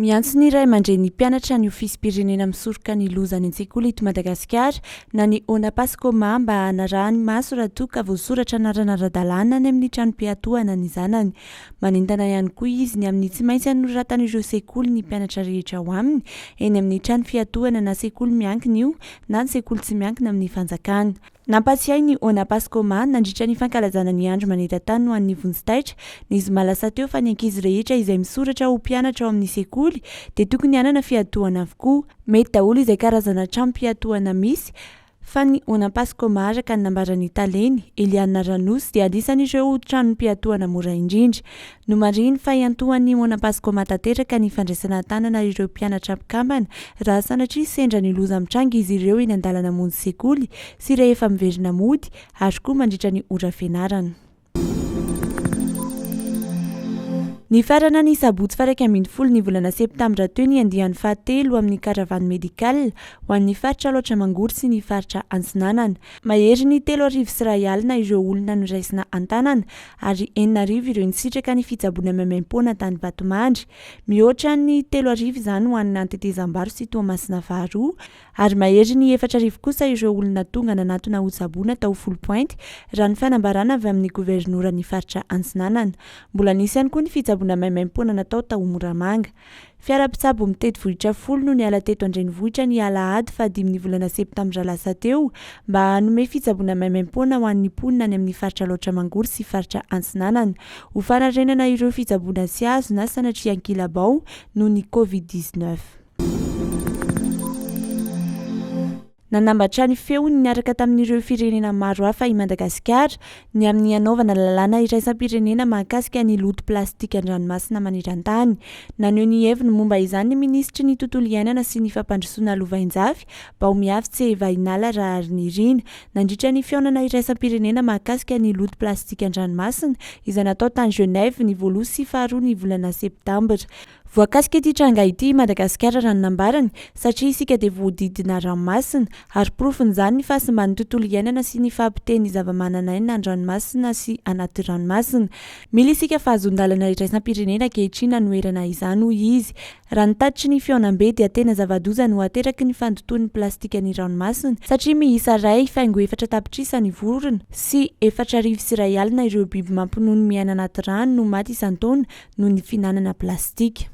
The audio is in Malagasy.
Miantso ny iray mandray ny mpianatra ny ofisym-pirenena misoroka ny loza any an-tsekoly eto Madagasikara na ny ONAPASCOMA mba hanarahany maso raha toa ka voasoratra anarana ara-dalàna any amin'ny trano-piatohana ny zanany. Manentana ihany koa izy ny amin'ny tsy maintsy hanoratan'ireo sekoly ny mpianatra rehetra ao aminy eny amin'ny trano fiatohana na sekoly miankina io na ny sekoly tsy miankina amin'ny fanjakana. Nampatsiahy ny ONAPASCOMA nandritra ny fankalazana ny andro maneran-tany ho an'ny vonjitaitra ny zoma lasa teo fa ny ankizy rehetra izay misoratra ho mpianatra ao amin'ny sekoly dia tokony hanana fiatohana avokoa. Mety daholo izay karazana trano-piatohana misy fa ny ONAPASCOMA araka ny nambarany Taleny Eliana Ranosy dia anisan'ireo trano-piatohana mora indrindra. No mariny fa iantohan'ny ONAPASCOMA tanteraka ny fandraisana tanana ireo mpianatra mpikambana raha sanatria sendra ny loza mitranga izy ireo eny an-dalana monjy sekoly sy rehefa miverina mody ary koa mandritra ny ora fianarana. Ny farana ny sabotsy faraika ambin'ny folo ny volana septambra teo ny andiany fahatelo amin'ny karavany medikal ho an'ny faritra Loatra Mangory sy ny faritra Antsinanana. Mahery ny 3,100 ireo olona noraisina an-tanana ary 4,000 ireo nisitraka ny fitsaboana maimaim-poana tany Vatomandry. Mihoatra ny 3,000 izany ho an'ny Antetezambaro sy Toamasina faharoa ary mahery ny 4,000 kosa ireo olona tonga nanatona ho tsaboana tao Folopointe raha ny fanambarana avy amin'ny governora ny faritra Antsinanana. Mbola nisy ihany koa ny fitsaboana maimaim-poana natao tao Moramanga. Fiara-pitsabo mitety vohitra 10 no niala teto Andrenivohitra ny Alahady fa 5 ny volana septambra lasa teo mba hanome fitsaboana maimaim-poana ho an'ny mponina any amin'ny faritra Loatra Mangory sy faritra Antsinanana. Ho fanarenana ireo fitsaboana sy azo na sanatria ankilabao noho ny Covid-19. Nanambatra ny feony niaraka tamin'ireo firenena maro hafa i Madagasikara ny amin'ny anaovana lalàna iraisam-pirenena mahakasika ny loto plastika an-dranomasina maneran-tany. Naneho ny heviny momba izany ny minisitry ny tontolo iainana sy ny fampandrosoana Lovainjafy Baomiavy Tsevainala Raharnirina nandritra ny fihaonana iraisam-pirenena mahakasika ny loto plastika an-dranomasina izay natao tany Genève ny 1 sy 2 ny volana septambra. Voakasika ity tranga ity Madagasikara raha nambarany satria isika dia voadidina ranomasina ary profin'izany ny fahasimban'ny tontolo iainana sy ny fahampiten'ny zava-mananaina an-dranomasina sy anaty ranomasina. Mila isika fahazon-dalana iraisam-pirenena ankehitriny hanoerana izany hoy izy. Raha nitatitry ny fihaonam-be dia tena zava-doza no ateraky ny fandotoan'ny plastika ny ranomasina satria miisa 2 faingo 4 tapitrisa ny vorona sy 4,100 ireo biby mampinono miaina anaty rano no maty isan-taona noho ny finanana plastika.